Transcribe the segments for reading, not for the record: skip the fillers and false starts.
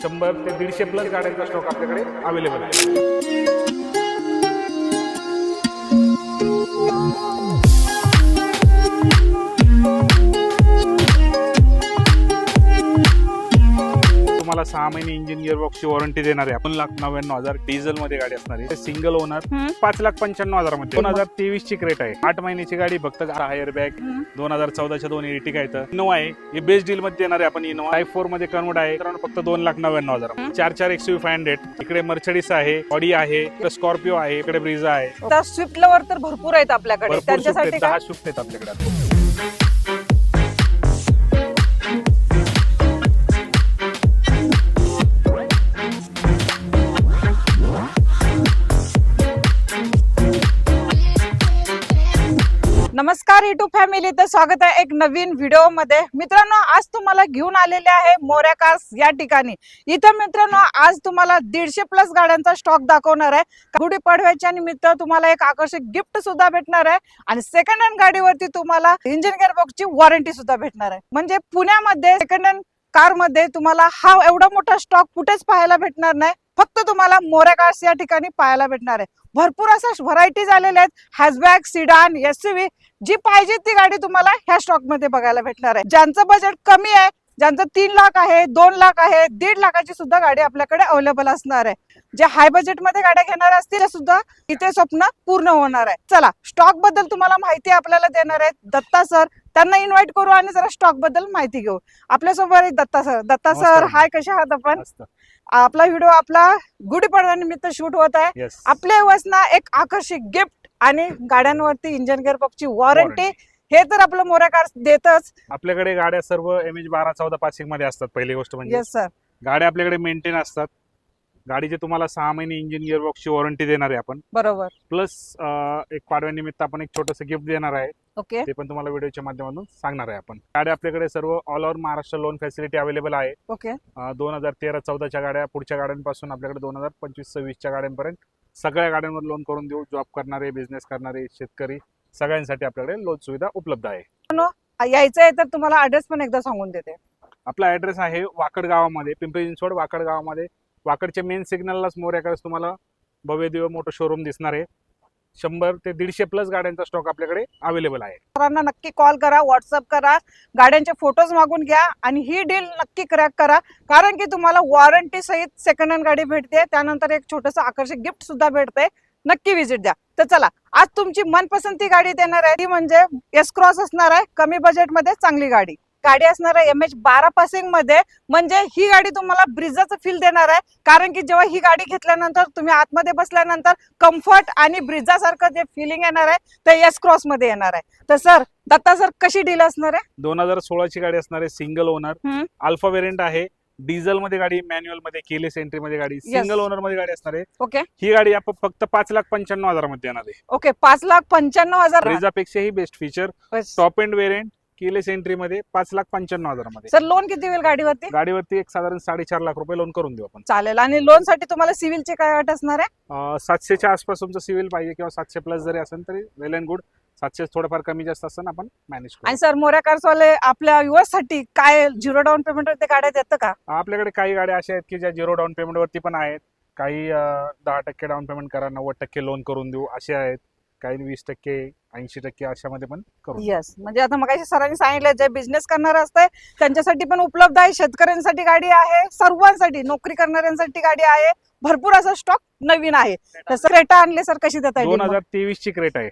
100 ते 150 प्लस गाड्यांचा स्टॉक आपल्याकडे अवेलेबल आहे। तुम्हाला 6 महिने इंजिन गिअरबॉक्सची वॉरंटी देणार आहे। 1,99,000 डिझेल मध्ये गाडी असणार आहे। सिंगल ओनर 5,95,000 मध्ये 2023 ची क्रेट आहे। 8 महिन्याची गाडी, फक्त हायर बॅग 2014च्या 2 एर्टिगा आहेत। इनोवा आहे, हे बेस्ट डील मध्ये देणार आहे आपण। इनोवा टाइप 4 मध्ये कन्वर्ट आहे, फक्त 2,99,000। 4 XUV 500, इकडे मर्सिडीज आहे, ऑडी आहे, इकडे स्कॉर्पिओ आहे, इकडे ब्रिझा आहे। आता स्विफ्ट लवर तर भरपूर आहेत आपल्याकडे, त्यांच्यासाठी 10 स्विफ्ट आहेत आपल्याकडे। नमस्कार युट्यूब फॅमिली, तर स्वागत आहे एक नवीन व्हिडिओ मध्ये। मित्रांनो, आज तुम्हाला घेऊन आलेले आहे मोरया कार्स या ठिकाणी। इथं मित्रांनो, आज तुम्हाला 150 प्लस गाड्यांचा स्टॉक दाखवणार आहे। गुढीपाडव्याच्या निमित्त तुम्हाला एक आकर्षक गिफ्ट सुद्धा भेटणार आहे आणि सेकंड हँड गाडीवरती तुम्हाला इंजिन गिअरबॉक्सची वॉरंटी सुद्धा भेटणार आहे। म्हणजे पुण्यामध्ये सेकंड हँड कार मध्ये तुम्हाला हा एवढा मोठा स्टॉक कुठेच पाहायला भेटणार नाही, फक्त तुम्हाला मोरया कार्स या ठिकाणी पाहायला भेटणार आहे। भरपूर अशा व्हरायटीज आलेल्या आहेत, हॅचबॅक, सिडान, एसयूव्ही, जी पाहिजे ती गाडी तुम्हाला ह्या स्टॉक मध्ये बघायला भेटणार आहे। ज्यांचं बजेट कमी आहे, ज्यांचं 3 लाख आहे, 2 लाख आहे, 1.5 लाखाची सुद्धा गाडी आपल्याकडे अवेलेबल असणार आहे। जे हाय बजेट मध्ये गाड्या घेणार असतील सुद्धा इथे स्वप्न पूर्ण होणार आहे। चला, स्टॉक बद्दल तुम्हाला माहिती आपल्याला देणार आहेत दत्ता सर, त्यांना इन्व्हाइट करू आणि जरा स्टॉक बद्दल माहिती घेऊ। आपल्यासोबत दत्ता सर। दत्ता सर, हाय, कसे आहात आपण? आपला व्हिडिओ आपला गुढीपाडव्या निमित्त शूट होत आहे। आपल्या वसना एक आकर्षक गिफ्ट आणि गाड्यांवरती इंजिन गिअरबॉक्सची वॉरंटी, हे तर आपलं मोरया कार्स देतच। आपल्याकडे गाड्या सर्व MH12 14 पासिंग मध्ये असतात। पहिली गोष्ट म्हणजे येस सर, गाड्या आपल्याकडे मेंटेन असतात। गाडीचे तुम्हाला 6 महिने इंजिन गिअरबॉक्सची वॉरंटी देणार आहे आपण। बरोबर। प्लस एक पाडव्यानिमित्त आपण एक छोटस गिफ्ट देणार आहे, ओके, ते पण तुम्हाला व्हिडिओच्या माध्यमातून सांगणार आहे आपण। गाड्या आपल्याकडे सर्व all over Maharashtra loan facility available आहे। ओके, 2013-14च्या गाड्या, पुढच्या गाड्यांपासून आपल्याकडे 2025-26च्या गाड्यांपर्यंत सगळ्या गाड्यांवर लोन करून देऊ। जॉब करणारे, बिझनेस करणारे, शेतकरी सगळ्यांसाठी आपल्याकडे लोन सुविधा उपलब्ध आहे। यायचं आहे तर तुम्हाला ऍड्रेस पण एकदा सांगून देते। आपला ऍड्रेस आहे वाकड गावामध्ये, पिंपरी चिंचवड वाकड गावामध्ये। वाकडच्या मेन सिग्नललाच मोरया कार्स तुम्हाला भव्य दिव्य मोठं शोरूम दिसणार आहे। 100 ते 150 प्लस गाड्यांचा स्टॉक आपल्याकडे अवेलेबल आहे। सरांना नक्की कॉल करा, व्हॉट्सअप करा, गाड्यांचे फोटोज मागून घ्या आणि ही डील नक्की क्रॅक करा, कारण की तुम्हाला वॉरंटी सहित सेकंड हँड गाडी भेटते, त्यानंतर एक छोटंसं आकर्षक गिफ्ट सुद्धा भेटते। नक्की विजिट द्या। तर चला, आज तुमची मनपसंती गाडी देणार आहे ती म्हणजे एस क्रॉस असणार आहे। कमी बजेट मध्ये चांगली गाडी असणार आहे MH12 पासिंग मध्ये। म्हणजे ही गाडी तुम्हाला ब्रिझाचं फील देणार आहे, कारण की जेव्हा ही गाडी घेतल्यानंतर तुम्ही आतमध्ये बसल्यानंतर कम्फर्ट आणि ब्रिझा सारखं जे फिलिंग येणार आहे ते एस क्रॉस मध्ये येणार आहे। तर सर, दत्ता सर, कशी डील असणार आहे? 2016ची गाडी असणार आहे, सिंगल ओनर, अल्फा वेरियंट आहे, डिझेल मध्ये गाडी, मॅन्युअल मध्ये, केलेस एंट्री मध्ये गाडी, सिंगल ओनर मध्ये गाडी असणार आहे। ओके, ही गाडी आपण फक्त 5,95,000 मध्ये देणार आहे। ओके, 5,95,000। ब्रिझापेक्षाही best feature, top end variant, केलेस एंट्री मध्ये 5,95,000 मध्ये। सर, लोन किती होईल गाडीवरती? गाडीवरती एक साधारण 4.5 लाख रुपये लोन करून देऊ आपण। चालेल। आणि लोन साठी तुम्हाला सिव्हिलची काय अट असणार आहे? 700च्या आसपास तुमचं सिव्हिल पाहिजे, किंवा 700 प्लस जरी असेल तरी वेल अँड गुड। 700 थोडंफार कमी जास्त असताना आपण मॅनेज करू। आणि सर, मोरया कार्स वाले आपल्या युवर्स साठी काय 0 डाऊन पेमेंट वरती गाड्या देतं का? आपल्याकडे काही गाड्या अशा आहेत की ज्या 0 डाऊन पेमेंट वरती पण आहेत। काही 10% डाऊन पेमेंट करा, 90% लोन करून देऊ असे आहेत। काही 20%, 80% अशामध्ये पण करू। येस, म्हणजे आता मग सरांनी सांगितलं, जे बिझनेस करणार असते त्यांच्यासाठी पण उपलब्ध आहे, शेतकऱ्यांसाठी गाडी आहे, सर्वांसाठी, नोकरी करणाऱ्यांसाठी गाडी आहे। भरपूर असा स्टॉक नवीन आहे। तसं क्रेटा आणले सर, कशी देता येईल? 2023ची क्रेट आहे,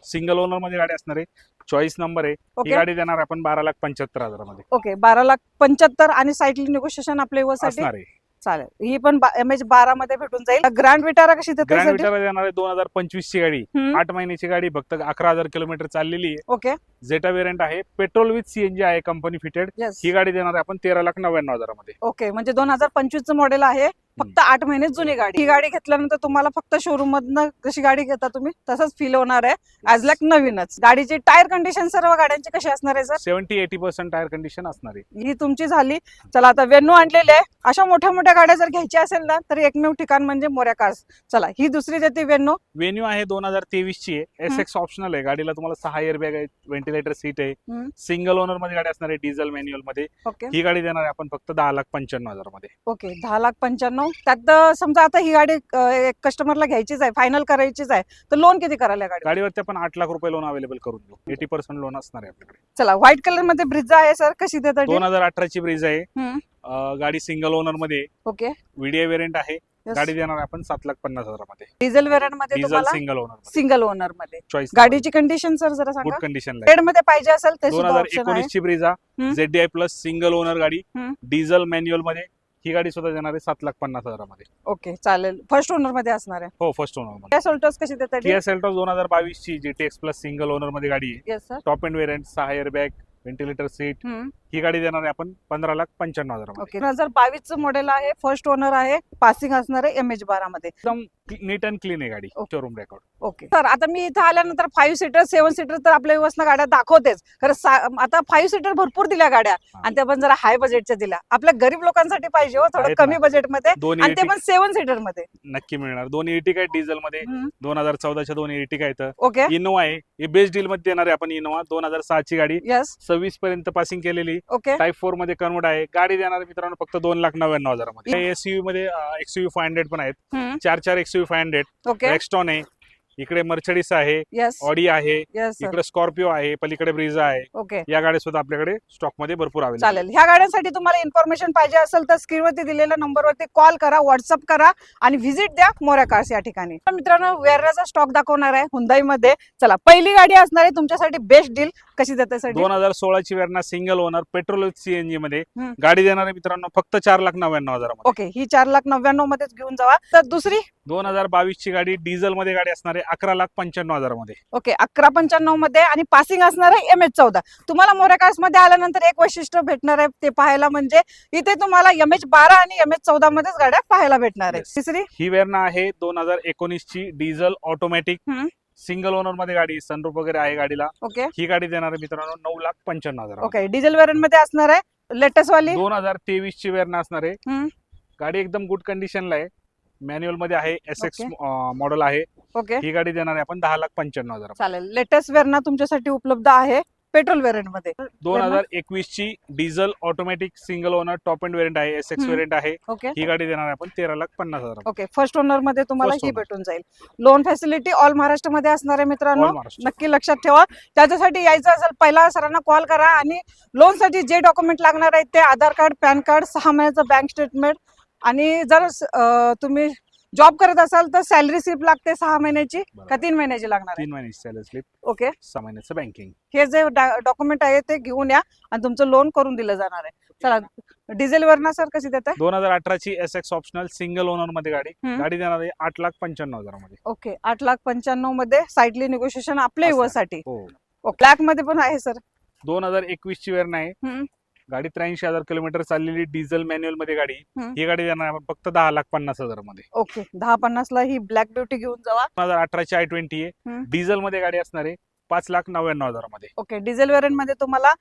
सिंगल ओनर मध्ये गाडी असणार आहे, चॉईस नंबर आहे। ही गाडी देणार आपण 12,75,000 मध्ये। ओके, 12,75,000 आणि साइडली निगोशिएशन आपल्या युवर्ससाठी असणार आहे। चालेल, ही पण MH12 मध्ये भेटून जाईल। ग्रँड विटारा कशी देता? ग्रँड विटारा देणार आहे 2025ची गाडी, 8 महिन्याची गाडी, फक्त 11,000 किलोमीटर चाललेली आहे। ओके, झेटा वेरियंट आहे, पेट्रोल विथ CNG आहे, कंपनी फिटेड। ही गाडी देणार आहे आपण 13,99,000 मध्ये। ओके, म्हणजे 2025 चं मॉडेल आहे, फक्त 8 महिने जुनी गाडी. ही गाडी घेतल्यानंतर तुम्हाला फक्त शोरूम मधनं जशी गाडी घेता तुम्ही तसंच फील होणार आहे ऍज लाईक नवीनच. गाडीची टायर कंडिशन सर्व गाड्यांची कशी असणार आहे सर? 70-80% टायर कंडिशन असणार आहे. ही तुमची झाली. चला आता वेन्यू आणलेले आहे. अशा मोठ्या मोठ्या गाड्या जर घ्यायच्या असेल ना तर एकमेव ठिकाण म्हणजे मोरया कार्स. चला ही दुसरी देते वेन्यू आहे 2023 ची आहे. एसएक्स ऑप्शनल आहे. गाडीला तुम्हाला 6 एअर बॅग आहे, व्हेंटिलेटर सीट आहे, सिंगल ओनर मध्ये गाडी असणार आहे, डिझेल मॅन्युअल मध्ये. ओके ही गाडी देणार आहे आपण फक्त 10,95,000 मध्ये. ओके 10,95,000. त्यात समजा आता ही गाडी कस्टमरला घ्यायचीच आहे, फायनल करायचीच आहे, तर लोन किती करायला गाडी? गाडीवरती आपण 8 लाख रुपये लोन अवेलेबल करून देऊ. 80% लोन असणार आहे आपल्याकडे. चला व्हाईट कलर मध्ये ब्रिजा आहे सर, कशी देतात? 2018 ची ब्रिज आहे. गाडी सिंगल ओनर मध्ये आहे. ओके व्हीडीआय वेरियंट आहे. Yes. गाडी देणार आहे आपण 7,50,000 मध्ये. डिझेल वेरियंट मध्ये डिझेल तुम्हाला सिंगल ओनर सिंगल ओनर मध्ये. चॉईस. गाडीची कंडिशन सर जरा सांगा. गुड कंडिशनला रेड मध्ये पाहिजे असेल ते सुद्धा ऑप्शन आहे. 2019 ची Brezza ZDI plus single owner गाडी, डिझेल मॅन्युअल मध्ये. ही गाडी सुद्धा देणार आहे 7,50,000 मध्ये. ओके चालेल. फर्स्ट ओनर मध्ये असणार आहे. हो फर्स्ट ओनर मध्ये. Kia Seltos कशी देतात? Kia Seltos 2022 ची GTX प्लस सिंगल ओनर मध्ये गाडी आहे. Yes sir. Top end variant, 6 air bag, ventilator seat. ही गाडी देणार आहे आपण 15,95,000 मध्ये. ओके 2022 चं मॉडेल आहे, फर्स्ट ओनर आहे, पासिंग असणार आहे MH12 मध्ये. एकदम नीट अँड क्लीन आहे गाडी. Okay. Showroom record. Okay sir आता मी इथं आल्यानंतर 5 सीटर 7 सीटर तर आपल्या व्यवस्था गाड्या दाखवतेच खरं. आता 5 सीटर भरपूर दिल्या गाड्या आणि त्या पण जरा हाय बजेटच्या दिल्या. आपल्या गरीब लोकांसाठी पाहिजे हो थोडं आहेत कमी ना. बजेटमध्ये, दोन आणि ते पण 7 सीटर मध्ये नक्की मिळणार. 2 इर्टिका आहेत डिझेल मध्ये. 2014च्या 2 इर्टिका आहेत. ओके इनोवा आहे. हे बेस्ट डील मध्ये देणार आहे आपण. इनोवा 2006 ची गाडी, यस 26 पर्यंत पासिंग केलेली, ओके टाइप 4 मध्ये कन्वर्ट आहे. गाडी देणार आहे मित्रांनो फक्त 2,99,000 मध्ये. एसयूव्ही मध्ये XUV 500 पण आहेत. 4 XUV 500, ओके रेक्स्टॉन आहे, इकडे मर्सिडीज आहे, यस ऑडी आहे, यस सर इकडे स्कॉर्पिओ आहे, पलीकडे ब्रिझा आहे. ओके या गाड्या सुद्धा आपल्याकडे स्टॉक मध्ये भरपूर अवेलेबल. चालेल. ह्या गाड्यांसाठी तुम्हाला इन्फॉर्मेशन पाहिजे असेल तर स्क्रीनवरती दिलेल्या नंबरवरती कॉल करा, व्हॉट्सअप करा आणि व्हिजिट द्या मोरया कार्स या ठिकाणी. तर मित्रांनो वेरनाचा स्टॉक दाखवणार आहे हुंदाई मध्ये. चला पहिली गाडी असणार आहे तुमच्यासाठी बेस्ट डील. कशी देते सर? 2016 ची Verna single owner petrol CNG मध्ये गाडी देणार आहे मित्रांनो फक्त 4,99,000 मध्ये. ओके ही 4,99,000 मध्येच घेऊन जावा. तर दुसरी 2022 ची गाडी डिझेल मध्ये गाडी असणार आहे 11,95,000 मध्ये. ओके 11,95,000 मध्ये आणि पासिंग असणार आहे MH14. तुम्हाला मोरया कार्स मध्ये आल्यानंतर एक वैशिष्ट्य भेटणार आहे ते पाहायला, म्हणजे इथे तुम्हाला MH12 आणि MH14 मध्येच गाड्या पाहायला भेटणार आहे. Yes. तिसरी ही वेरना आहे 2019 ची डिझेल ऑटोमॅटिक सिंगल ओनर मध्ये गाडी, सनरूफ वगैरे आहे गाडीला. ओके ही गाडी देणार आहे मित्रांनो 9,95,000. ओके डिझेल वेरियंट मध्ये असणार आहे लेटेस्ट वाली. 2023 ची वेरना असणार आहे. हम्म. गाडी एकदम गुड कंडिशनला आहे. मॅन्युअल मध्ये आहे. SX Okay. मॉडेल आहे. ओके ही गाडी देणार आहे आपण 10,95,000. चालेल. लेटेस्ट वेरना तुमच्यासाठी उपलब्ध आहे पेट्रोल वेरियंट मध्ये. 2021 ची diesel automatic single owner top end variant आहे. SX वेरियंट आहे. ओके ही गाडी देणार आहे आपण 13,50,000. ओके फर्स्ट ओनर मध्ये तुम्हाला First ही owner. भेटून जाईल. लोन फॅसिलिटी ऑल महाराष्ट्र मध्ये असणार आहे मित्रांनो. All महाराष्ट्र. नक्की लक्षात ठेवा. त्याच्यासाठी यायचं असेल पहिला सरांना कॉल करा आणि लोन साठी जे डॉक्युमेंट लागणार आहेत ते आधार कार्ड, पॅन कार्ड, 6 महिन्याचं बँक स्टेटमेंट, आणि जर तुम्ही जॉब करत असाल तर सॅलरी स्लिप लागते 6 महिन्याची का 3 महिन्याची लागणार आहे? 3 महिन्याची सॅलरी स्लिप, ओके 6 महिन्याचं बँकिंग. हे जे डॉक्युमेंट आहे ते घेऊन या आणि तुमचं लोन करून दिलं जाणार आहे. चला डिझेल वरना सर कशी देताय? 2018 ची SX ऑप्शनल सिंगल ओनर मध्ये गाडी. हम्म. गाडी देणार आहे 8,95,000 मध्ये. ओके 8,95,000 मध्ये साईडली निगोशिएशन आपल्या असं. युवसाठी. हो. ब्लॅक मध्ये पण आहे सर. 2021 ची वेरना आहे. हम्म. गाडी 83,000 किलोमीटर चाललेली डिझेल मॅन्युअल मध्ये गाडी. हम्म. ही गाडी देणार आहे आपण फक्त 10,50,000 मध्ये. ओके 10,50,000 ला ही ब्लॅक ब्युटी घेऊन जावा. 2018 ची i20 आहे. हम्म. डिझेल मध्ये गाडी असणार आहे 5,99,000 मध्ये. ओके डिझेल वेरियंट मध्ये तुम्हाला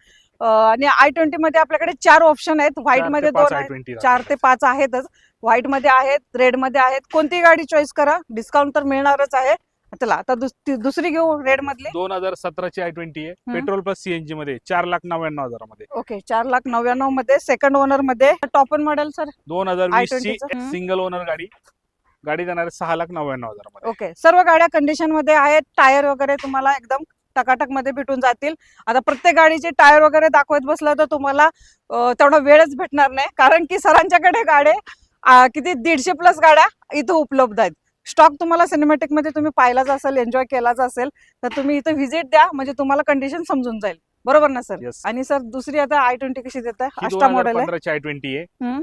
आणि i20 मध्ये आपल्याकडे 4 ऑप्शन आहेत. व्हाईट मध्ये 2 आहेत, i20 4 ते 5 आहेतच. व्हाईट मध्ये आहेत, रेड मध्ये आहेत. कोणती गाडी चॉईस करा, डिस्काउंट तर मिळणारच आहे. चला आता दुसरी घेऊ रेड मधली. 2017 ची i20 आहे. पेट्रोल प्लस CNG मध्ये 4,99,000 मध्ये. ओके 4,99,000 मध्ये सेकंड ओनर मध्ये. टॉप अँड मॉडेल सर 2020 ची i20 चं. सिंगल ओनर गाडी. गाडी देणार आहे 6,99,000 मध्ये. ओके सर्व गाड्या कंडिशन मध्ये आहेत. टायर वगैरे तुम्हाला एकदम टकाटक मध्ये भेटून जातील. आता प्रत्येक गाडीचे टायर वगैरे दाखवत बसलं तर तुम्हाला तेवढा वेळच भेटणार नाही, कारण की सरांच्याकडे गाड्या किती 150+ गाड्या इथं उपलब्ध आहेत. स्टॉक तुम्हाला सिनेमॅटिक मध्ये तुम्ही पाहिलाच असेल, एन्जॉय केलाच असेल, तर तुम्ही इथं व्हिजिट द्या म्हणजे तुम्हाला कंडिशन समजून जाईल. बरोबर ना सर? Yes. आणि सर दुसरी आता i20 कशी देत आहे? ही अष्टा मॉडेल आहे. 2015 ची i20 आहे. हम्म.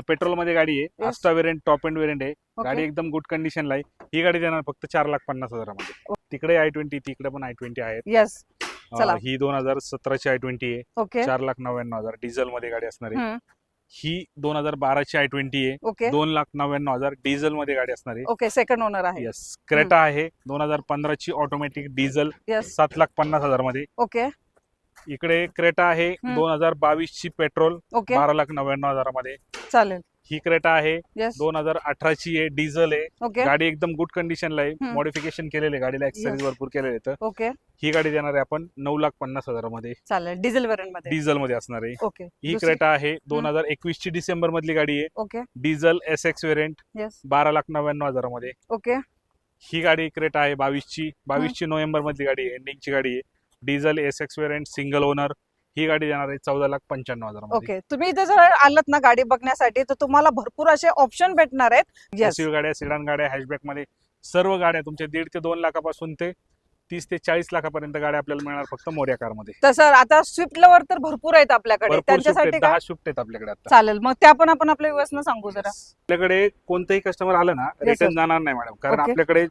पेट्रोल मध्ये गाडी आहे. Yes. अष्टा वेरियंट, टॉप एंड वेरियंट आहे. ओके. गाडी एकदम गुड कंडिशनला आहे. ही गाडी देणार फक्त 4,50,000 मध्ये. तिकडे i20, तिकडे पण i20 आहेत. येस चला. ही 2017 ची i20 आहे. ओके 4,99,000 डिझेल मध्ये गाडी असणार आहे. हम्म. ही 2012ची i20 आहे. ओके 2,99,000 डिझेल मध्ये गाडी असणार आहे. ओके सेकंड ओनर आहे. येस. क्रेटा आहे 2015ची ऑटोमॅटिक डिझेल येस 7,50,000 मध्ये. ओके इकडे क्रेटा आहे 2022ची पेट्रोल ओके 12,99,000 मध्ये. चालेल. ही क्रेटा आहे येस 2018ची आहे, डिझेल आहे. ओके गाडी एकदम गुड कंडिशनला आहे. मॉडिफिकेशन केलेले गाडीला, एक्सरसाइज भरपूर केलेले आहेत. ओके ही गाडी देणार आहे आपण 9,50,000 मध्ये. चालेल. डिझेल व्हेरियंट मध्ये. डिझेल मध्ये असणार आहे. ओके ही क्रेटा आहे 2021ची डिसेंबर मधली गाडी आहे. Okay diesel SX variant yes 12,99,000 मध्ये. ओके ही गाडी क्रेटा आहे 22ची नोव्हेंबर मधली गाडी आहे, एंडिंगची गाडी आहे. Diesel SX variant single owner. ही गाडी देणार आहे 14,95,000 मध्ये. ओके तुम्ही इथे जर आलात ना गाडी बघण्यासाठी तर तुम्हाला भरपूर असे ऑप्शन भेटणार आहेत. येस SUV गाड्या, सिडान गाड्या, हॅशबॅक मध्ये सर्व गाड्या तुमच्या 1.5 ते 2 लाखापासून ते 30 ते 40 लाखापर्यंत गाड्या आपल्याला मिळणार फक्त मोरया कार मध्ये. तसं आता स्विफ्ट लवर तर भरपूर आहेत आपल्याकडे, भरपूर त्यांच्यासाठी 10 स्विफ्ट आहेत आपल्याकडे आता. चालेल. मग त्या पण आपण आपल्या व्ह्युअर्सना सांगू जरा. आपल्याकडे कोणतेही कस्टमर आलं ना रिटर्न जाणार नाही मॅडम, कारण Okay. आपल्याकडे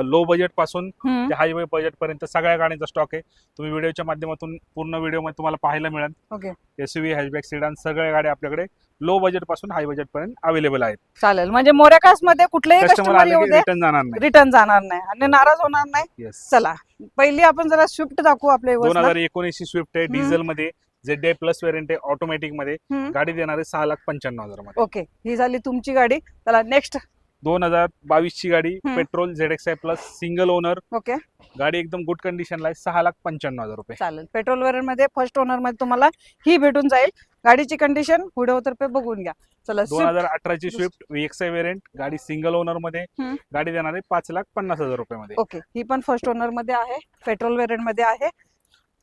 लो बजेट पासून हम्म, ते हाय बजेट पर्यंत सगळ्या गाड्यांचा स्टॉक आहे. तुम्ही व्हिडिओच्या माध्यमातून पूर्ण व्हिडिओ मध्ये तुम्हाला पाहायला मिळेल. ओके SUV, हॅशबॅक, सिडान सगळ्या गाड्या आपल्याकडे लो बजेट पासून हाय बजेट पर्यंत अवेलेबल आहेत. चालेल. म्हणजे मोरया कार्स मध्ये कुठलेही कस्टमर कस्टमर आले येऊ की दे रिटर्न जाणार नाही. रिटर्न जाणार नाही आणि नाराज होणार नाही. येस. चला पहिली आपण जरा स्विफ्ट दाखवू आपल्या व्ह्युअर्सना. 2019ची स्विफ्ट आहे, डिझेल मध्ये, ZA प्लस व्हेरियंट आहे, ऑटोमॅटिक मध्ये. हम्म. गाडी देणार आहे 6,95,000 मध्ये. ओके ही झाली तुमची गाडी. चला नेक्स्ट. 2022ची गाडी हम्म. Petrol ZXi plus single owner. Okay गाडी एकदम गुड कंडिशनला आहे, 6,95,000 रुपये. चालेल. पेट्रोल व्हेरियंट मध्ये फर्स्ट ओनर मध्ये तुम्हाला ही भेटून जाईल. गाडीची कंडिशन व्हिडिओ तर्फे बघून घ्या. चला स्विफ्ट. 2018ची स्विफ्ट VXi व्हेरियंट, गाडी सिंगल ओनर मध्ये. हम्म. गाडी देणार आहे 5,50,000 रुपये मध्ये. ओके ही पण फर्स्ट ओनर मध्ये आहे, पेट्रोल व्हेरियंट मध्ये आहे.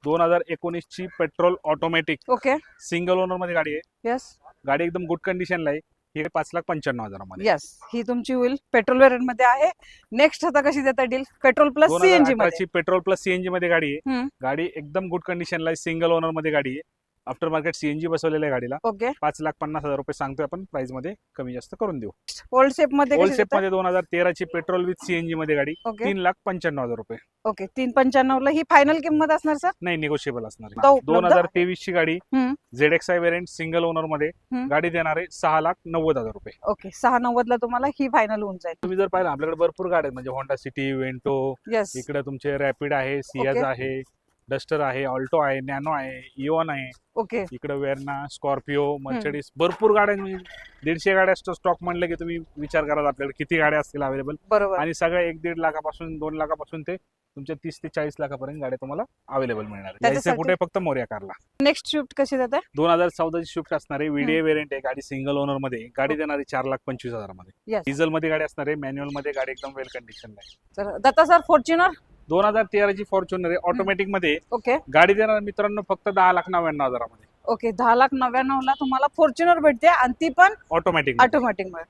2019ची petrol automatic okay single owner मध्ये गाडी आहे. यस गाडी एकदम गुड कंडिशनला आहे. ही 5,95,000 मध्ये. यस ही तुमची होईल. पेट्रोल व्हेरियंट मध्ये आहे. नेक्स्ट आता कशी देता डील? पेट्रोल प्लस CNG मध्ये. 2018ची पेट्रोल प्लस CNG मध्ये गाडी आहे. हम्म. गाडी एकदम गुड कंडिशनला आहे, सिंगल ओनर मध्ये गाडी आहे. आफ्टर मार्केट CNG बसवलेलं आहे गाडीला. ओके 5,50,000 रुपये सांगतोय आपण, प्राइस मध्ये कमी जास्त करून देऊ. ओल्ड शेप मध्ये ओल्ड कशी शेप देता? मध्ये 2013ची पेट्रोल विथ CNG मध्ये गाडी ओके 3,95,000 रुपये. ओके 395 ला ही फायनल किंमत असणार सर? नाही, निगोशिएबल असणार तो आहे. उपलब्ध? 2023ची गाडी हम्म. ZXi व्हेरियंट सिंगल ओनर मध्ये. हम्म. गाडी देणार आहे 6,90,000 रुपये. ओके 690 ला तुम्हाला ही फायनल होऊन जाईल. तुम्ही जर पाहिलं आपल्याकडे भरपूर गाड्या आहेत, म्हणजे होंडा सिटी, वेंटो, यस इकडे तुमचे रॅपिड आहे, सियाज Okay. आहे, डस्टर आहे, ऑल्टो आहे, नॅनो आहे, इओन आहे. ओके इकडे वेर्ना, स्कॉर्पिओ, मर्सिडीज, भरपूर गाड्या आहेत. म्हणजे 150 गाड्या स्टॉक म्हणलं की तुम्ही विचार करा आपल्याकडे किती गाड्या असतील अवेलेबल. बरोबर. आणि सगळ्या 1-1.5 लाखापासून 2 लाखापासून ते तुमच्या 30 ते 40 लाखापर्यंत गाड्या तुम्हाला अवेलेबल मिळणार आहे. यायचं त्याच्यासाठी- कुठे? फक्त मोरया कारला. नेक्स्ट स्विफ्ट कशी देता? 2014ची स्विफ्ट असणार आहे, VDI व्हेरियंट आहे. गाडी सिंगल ओनर मध्ये. गाडी देणार आहे 4,25,000 मध्ये. यस डिझेल मध्ये गाडी असणार आहे, मॅन्युअल मध्ये. गाडी एकदम वेल कंडिशन आहे. तर दत्ता सर फॉर्च्युनर. 2013ची फॉर्च्युनर आहे, ऑटोमॅटिक मध्ये. ओके गाडी देणार मित्रांनो फक्त 10,99,000 मध्ये. ओके 10,99,000 ला तुम्हाला फॉर्च्युनर भेटते आणि ती पण ऑटोमॅटिक. ऑटोमॅटिक मध्ये.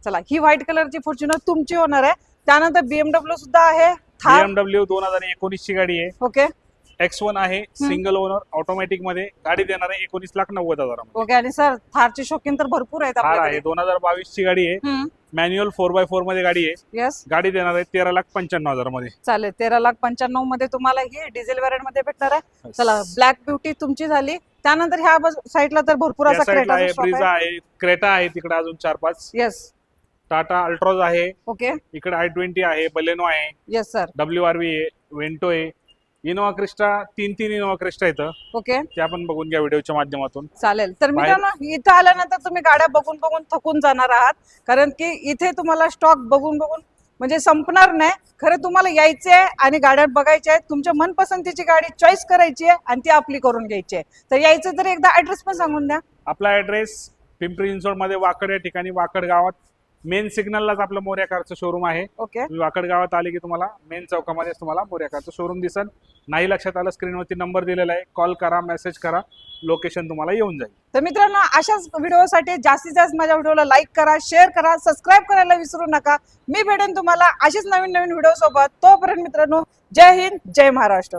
चला ही व्हाईट कलरची फॉर्च्युनर तुमची होणार आहे. त्यानंतर BMW सुद्धा आहे. थार. BMW 2019ची गाडी आहे, ओके X1 आहे, सिंगल ओनर, ऑटोमॅटिक मध्ये. गाडी देणार आहे 19,90,000 मध्ये. ओके आणि सर थारचे शौकीन तर भरपूर आहेत थार आहे, आपल्याकडे. 2022ची गाडी आहे, मॅन्युअल 4x4 मध्ये गाडी आहे. यस गाडी देणार आहे 13,95,000 मध्ये. चालेल. 13,95,000 मध्ये तुम्हाला ही डिझेल व्हेरियंट मध्ये भेटणार आहे. चला ब्लॅक ब्युटी तुमची झाली. त्यानंतर ह्या साईडला तर भरपूर या असा साईडला आहे, क्रेटा ब्रिझा आहे, क्रेटा आहे, तिकडे अजून 4-5. यस टाटा अल्ट्रॉज आहे, ओके इकडे i20 आहे, बलेनो आहे, यस सर WRV आहे, वेंटो आहे, इनोवा क्रिस्टा. 3 इनोवा क्रिस्टा येतं, ओके ते आपण बघून घ्या व्हिडिओच्या माध्यमातून. चालेल. तर मित्रांनो इथं आल्यानंतर तुम्ही गाड्या बघून बघून थकून जाणार आहात, कारण की इथे तुम्हाला स्टॉक बघून बघून म्हणजे संपणार नाही. खरं तुम्हाला यायचे आहे आणि गाड्या बघायच्या आहेत, तुमच्या मनपसंतीची गाडी चॉईस करायची आहे आणि ती आपली करून घ्यायची आहे. तर यायचं तर एकदा ऍड्रेस पण सांगून द्या. आपला ऍड्रेस पिंपरी चिंचवड मध्ये वाकड या ठिकाणी, वाकड गावात मेन सिग्नललाच आपलं मोरया कारचं शोरूम आहे. ओके तुम्ही वाकड गावात आले की तुम्हाला मेन चौकामध्ये तुम्हाला मोरया कारचं शोरूम दिसेल. नाही लक्षात आलं, स्क्रीनवरती नंबर दिलेला आहे, कॉल करा, मेसेज करा, लोकेशन तुम्हाला येऊन जाईल. तर मित्रांनो अशाच व्हिडिओसाठी जास्तीत जास्त माझ्या व्हिडिओला लाईक करा, शेअर करा, सबस्क्राईब करायला विसरू नका. मी भेटेन तुम्हाला अशीच नवीन नवीन व्हिडिओ सोबत. तोपर्यंत मित्रांनो जय हिंद, जय महाराष्ट्र.